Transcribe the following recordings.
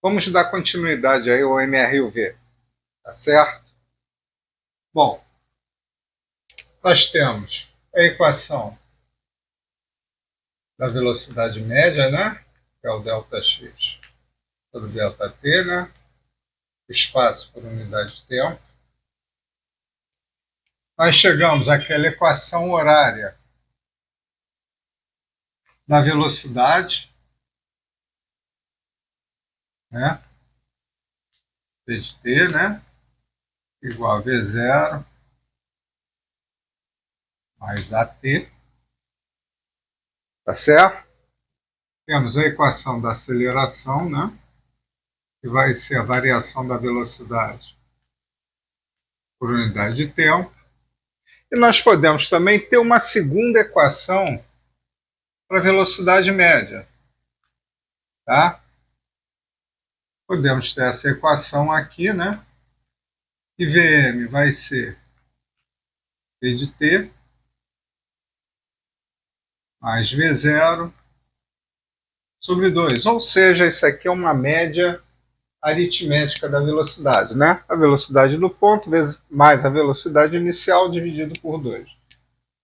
Vamos dar continuidade aí ao MR e o V, tá certo? Bom, nós temos a equação da velocidade média, né? Que é o ΔX sobre ΔT, né? Espaço por unidade de tempo. Nós chegamos àquela equação horária da velocidade, né? V de t, né? Igual a V0 mais AT. Tá certo? Temos a equação da aceleração, né? Que vai ser a variação da velocidade por unidade de tempo. E nós podemos também ter uma segunda equação para a velocidade média. Tá? Podemos ter essa equação aqui, né? E Vm vai ser V de t mais V0 sobre 2. Ou seja, isso aqui é uma média aritmética da velocidade, né? A velocidade do ponto mais a velocidade inicial dividido por 2.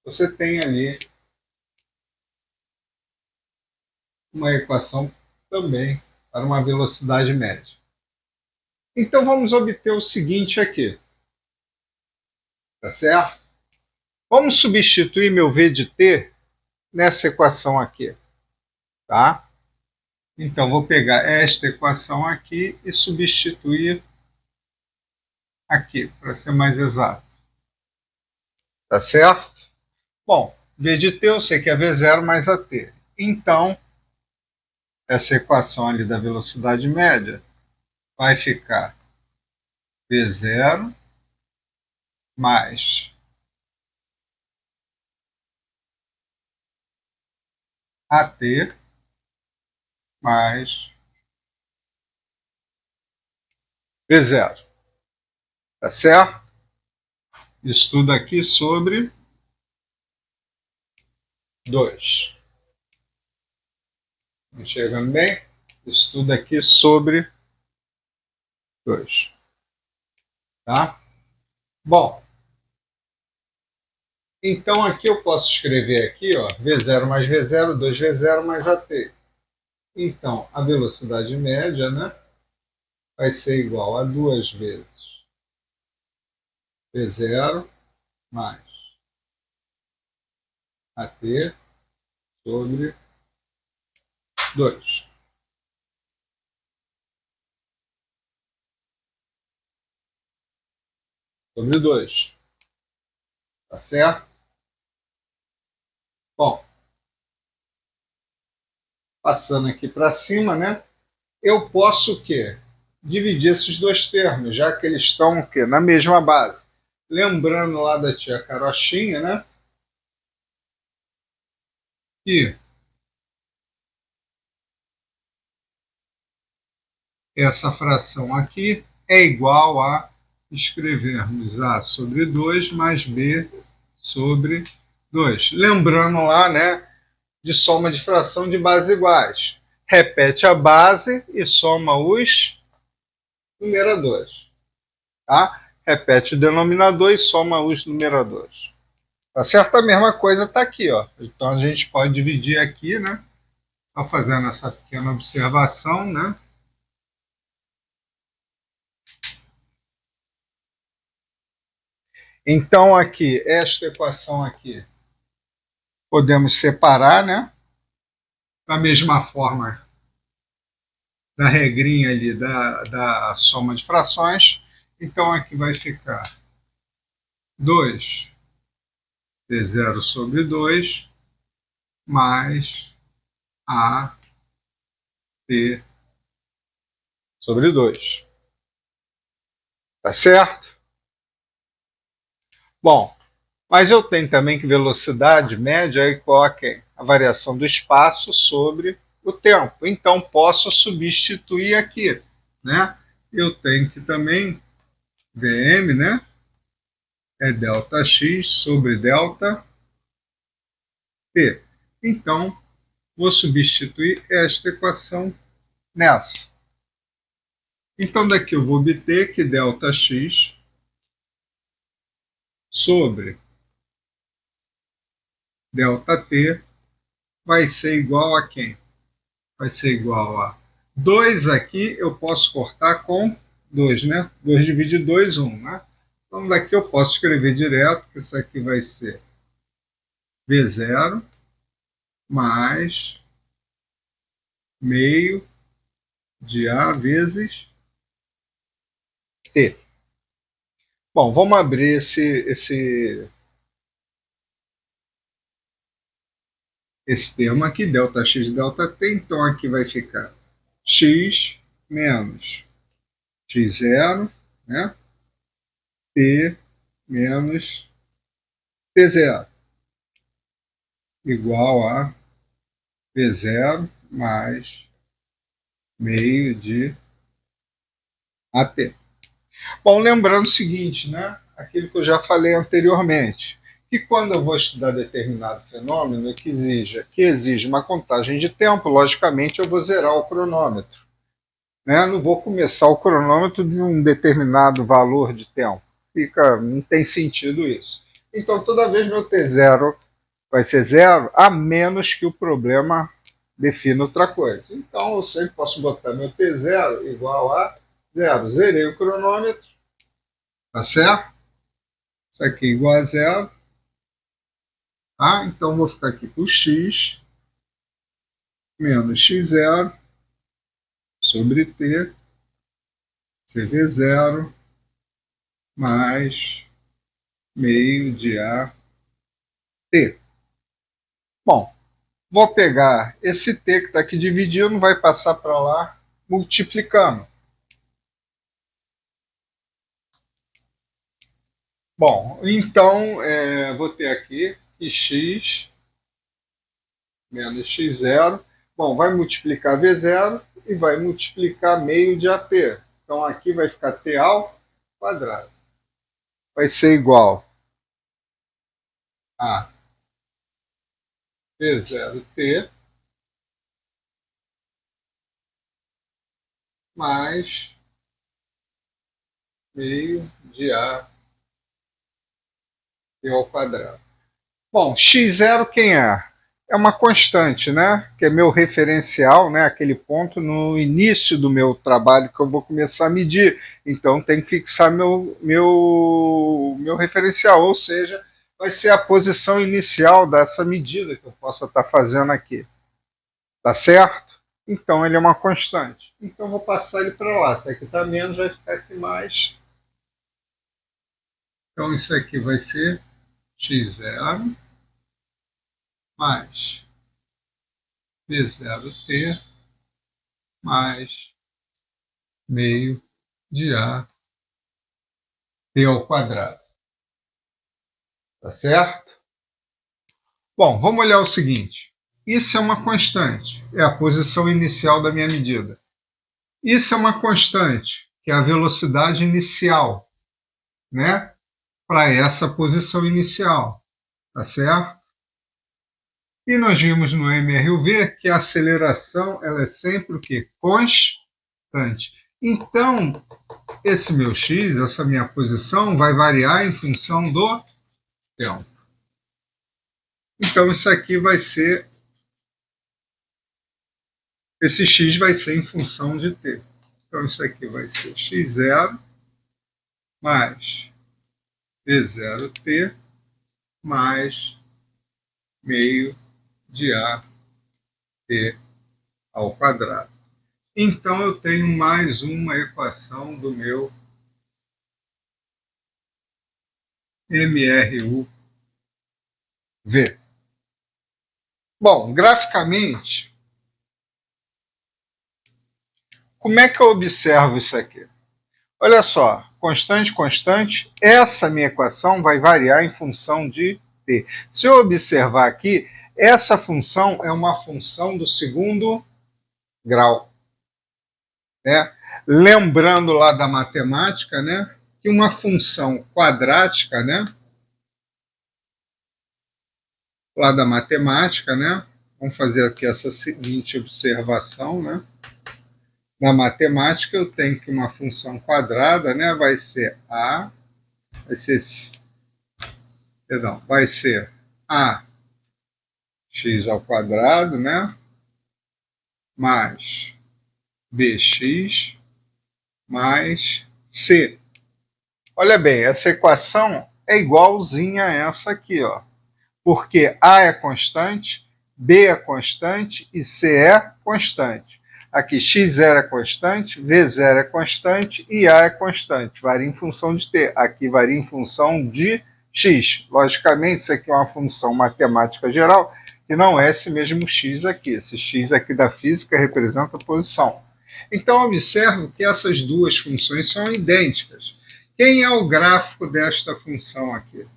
Você tem ali uma equação também para uma velocidade média. Então vamos obter o seguinte aqui. Tá certo? Vamos substituir meu V de t nessa equação aqui. Tá? Então vou pegar esta equação aqui e substituir aqui, para ser mais exato. Tá certo? Bom, V de t eu sei que é V0 mais AT. Então, essa equação ali da velocidade média vai ficar V0 mais AT mais V0. Tá certo? Isso tudo aqui sobre 2. Enxergando bem? Isso tudo aqui sobre 2. Tá? Bom, então aqui eu posso escrever aqui, ó, V0 mais V0, 2V0 mais AT. Então, a velocidade média, né, vai ser igual a 2 vezes V0 mais AT sobre 2. Sobre 2. Tá certo? Bom, passando aqui para cima, né? Eu posso o quê? Dividir esses dois termos, já que eles estão o quê? Na mesma base. Lembrando lá da tia Carochinha, né? Que essa fração aqui é igual a escrevermos A sobre 2 mais B sobre 2. Lembrando lá, né, de soma de fração de bases iguais. Repete a base e soma os numeradores. Tá? Repete o denominador e soma os numeradores. Tá certo? A mesma coisa está aqui. Ó. Então a gente pode dividir aqui, né? Só fazendo essa pequena observação, né? Então aqui, esta equação aqui, podemos separar, né? Da mesma forma da regrinha ali da soma de frações. Então aqui vai ficar 2 V0 sobre 2 mais A T sobre 2. Tá certo? Bom, mas eu tenho também que velocidade média é igual a quem? A variação do espaço sobre o tempo. Então posso substituir aqui, né? Eu tenho que também Vm, né? É ΔX sobre ΔT. Então, vou substituir esta equação nessa. Então daqui eu vou obter que ΔX sobre ΔT vai ser igual a quem? Vai ser igual a 2 aqui, eu posso cortar com 2, né? 2 divide 2, 1, né? Então daqui eu posso escrever direto que isso aqui vai ser V0 mais meio de A vezes T. Bom, vamos abrir esse termo aqui, ΔX, ΔT, então aqui vai ficar x menos x0, né? T menos T0 igual a V0 mais meio de AT. Bom, lembrando o seguinte, né? Aquilo que eu já falei anteriormente, que quando eu vou estudar determinado fenômeno que exige uma contagem de tempo, logicamente eu vou zerar o cronômetro. Né? Não vou começar o cronômetro de um determinado valor de tempo. Não tem sentido isso. Então, toda vez meu T0 vai ser zero, a menos que o problema defina outra coisa. Então, eu sempre posso botar meu T0 igual a zero. Zerei o cronômetro, tá certo? Isso aqui igual a zero. Tá? Então, vou ficar aqui com x menos x0 sobre t, CV0 mais meio de AT. Bom, vou pegar esse t que está aqui dividindo, vai passar para lá multiplicando. Bom, então vou ter aqui que x menos x0. Bom, vai multiplicar V0 e vai multiplicar meio de AT. Então aqui vai ficar T ao quadrado. Vai ser igual a V0T mais meio de AT ao quadrado. Bom, x0 quem é? É uma constante, né? Que é meu referencial, né? Aquele ponto no início do meu trabalho que eu vou começar a medir. Então tem que fixar meu referencial, ou seja, vai ser a posição inicial dessa medida que eu possa estar fazendo aqui. Tá certo? Então ele é uma constante. Então vou passar ele para lá. Se aqui está menos, vai ficar aqui mais. Então isso aqui vai ser x0 mais V0T mais meio de AT ao quadrado. Tá certo? Bom, vamos olhar o seguinte. Isso é uma constante, é a posição inicial da minha medida. Isso é uma constante, que é a velocidade inicial, né? Para essa posição inicial. Tá certo? E nós vimos no MRUV que a aceleração ela é sempre o quê? Constante. Então, esse meu x, essa minha posição, vai variar em função do tempo. Então, isso aqui vai ser. Esse x vai ser em função de t. Então, isso aqui vai ser x0 mais v0t mais meio de AT ao quadrado. Então, eu tenho mais uma equação do meu MRUV. Bom, graficamente, como é que eu observo isso aqui? Olha só, constante, constante, essa minha equação vai variar em função de t. Se eu observar aqui, essa função é uma função do segundo grau. Né? Lembrando lá da matemática, né, que uma função quadrática, né, lá da matemática, né, vamos fazer aqui essa seguinte observação, né, Na matemática, eu tenho que uma função quadrada, né, vai ser a x ao quadrado, né, mais bx mais c. Olha bem, essa equação é igualzinha a essa aqui, ó, porque a é constante, b é constante e c é constante. Aqui x0 é constante, v0 é constante e a é constante, varia em função de t. Aqui varia em função de x. Logicamente, isso aqui é uma função matemática geral, que não é esse mesmo x aqui. Esse x aqui da física representa a posição. Então, observe que essas duas funções são idênticas. Quem é o gráfico desta função aqui?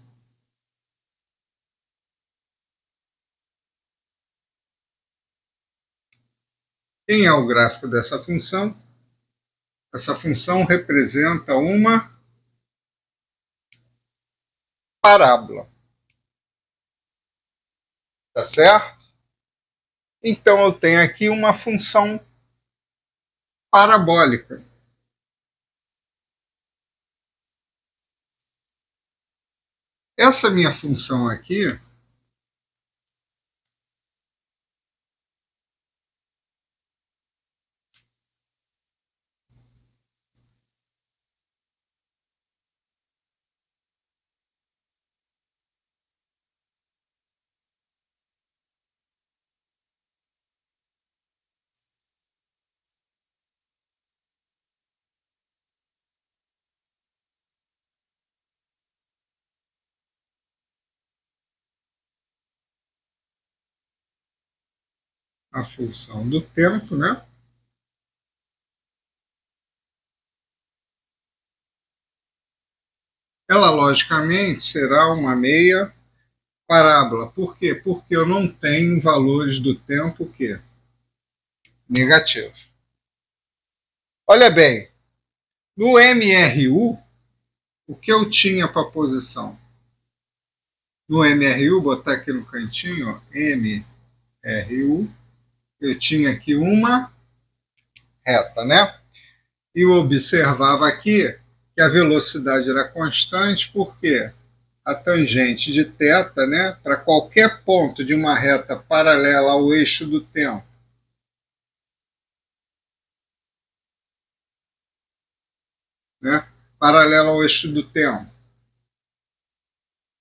Quem é o gráfico dessa função? Essa função representa uma parábola. Tá certo? Então, eu tenho aqui uma função parabólica. Essa minha função aqui a função do tempo, né? Ela, logicamente, será uma meia parábola. Por quê? Porque eu não tenho valores do tempo que negativos. Olha bem, no MRU, o que eu tinha para posição? No MRU, botar aqui no cantinho, ó, MRU, eu tinha aqui uma reta, né? E eu observava aqui que a velocidade era constante, porque a tangente de θ, né, para qualquer ponto de uma reta paralela ao eixo do tempo, né, paralela ao eixo do tempo,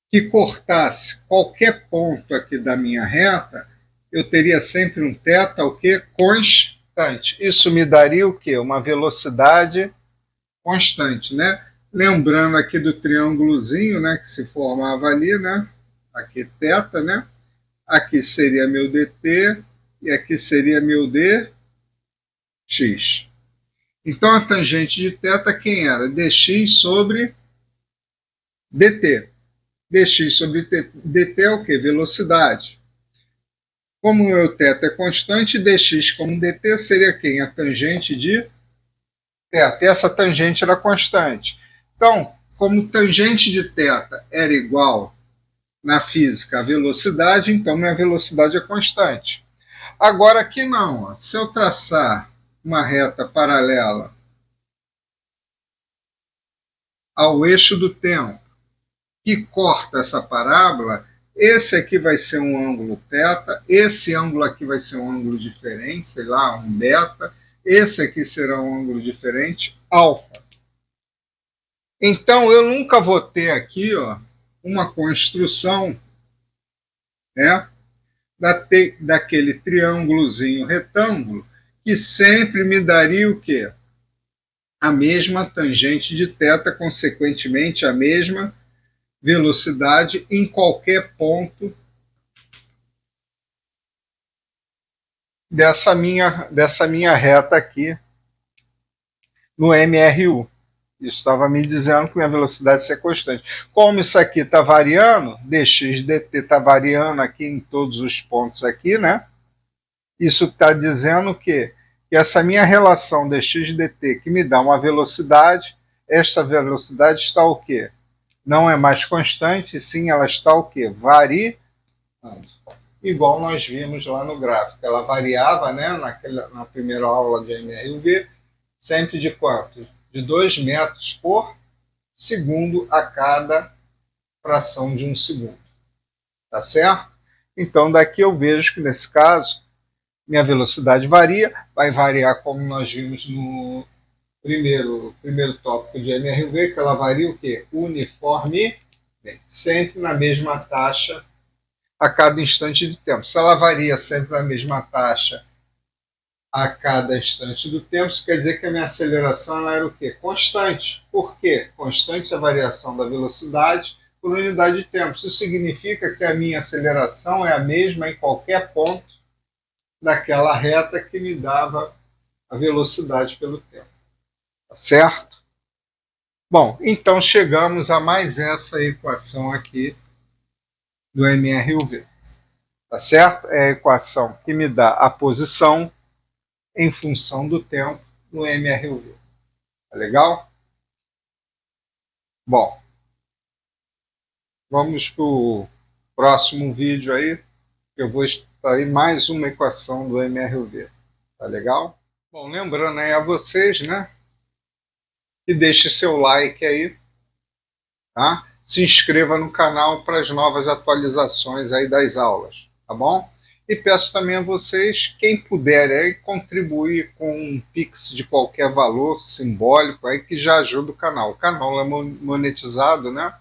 que cortasse qualquer ponto aqui da minha reta, eu teria sempre um θ o quê? Constante. Isso me daria o quê? Uma velocidade constante, né? Lembrando aqui do triângulozinho, né, que se formava ali, né? Aqui θ, né? Aqui seria meu dt e aqui seria meu dx. Então a tangente de θ quem era? dx sobre dt. dx sobre dt é o quê? Velocidade. Como o meu θ é constante, dx como dt seria quem? A tangente de θ. Essa tangente era constante. Então, como tangente de θ era igual na física à velocidade, então minha velocidade é constante. Agora aqui não. Ó. Se eu traçar uma reta paralela ao eixo do tempo que corta essa parábola, esse aqui vai ser um ângulo θ, esse ângulo aqui vai ser um ângulo diferente, sei lá, um beta, esse aqui será um ângulo diferente, alfa. Então, eu nunca vou ter aqui, ó, uma construção, né, daquele triângulozinho retângulo, que sempre me daria o quê? A mesma tangente de θ, consequentemente, a mesma velocidade em qualquer ponto dessa minha reta aqui no MRU. Isso estava me dizendo que minha velocidade ia ser constante. Como isso aqui está variando, dx dt está variando aqui em todos os pontos aqui, né? Isso está dizendo que essa minha relação dx dt, que me dá uma velocidade, esta velocidade está o quê? Não é mais constante, sim, ela está o quê? Variando. igual nós vimos lá no gráfico. Ela variava, né, na primeira aula de MRUV, sempre de quanto? De 2 metros por segundo a cada fração de um segundo. Tá certo? Então, daqui eu vejo que, nesse caso, minha velocidade varia, vai variar como nós vimos no primeiro tópico de MRV, que ela varia o quê? Uniforme, sempre na mesma taxa a cada instante de tempo. Se ela varia sempre na mesma taxa a cada instante do tempo, isso quer dizer que a minha aceleração ela era o quê? Constante. Por quê? Constante a variação da velocidade por unidade de tempo. Isso significa que a minha aceleração é a mesma em qualquer ponto daquela reta que me dava a velocidade pelo tempo. Tá certo? Bom, então chegamos a mais essa equação aqui do MRUV. Tá certo? É a equação que me dá a posição em função do tempo no MRUV. Tá legal? Bom, vamos para o próximo vídeo aí, que eu vou extrair mais uma equação do MRUV. Tá legal? Bom, lembrando aí a vocês, né, que deixe seu like aí, tá? Se inscreva no canal para as novas atualizações aí das aulas, tá bom? E peço também a vocês, quem puder aí, contribuir com um Pix de qualquer valor simbólico aí, que já ajuda o canal. O canal é monetizado, né?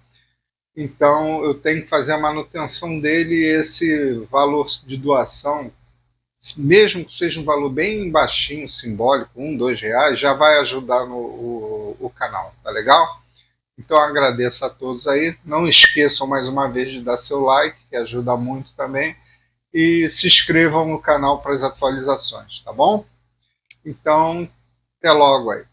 Então eu tenho que fazer a manutenção dele, e esse valor de doação, mesmo que seja um valor bem baixinho, simbólico, R$1, R$2, já vai ajudar o canal, tá legal? Então eu agradeço a todos aí, não esqueçam mais uma vez de dar seu like, que ajuda muito também, e se inscrevam no canal para as atualizações, tá bom? Então, até logo aí.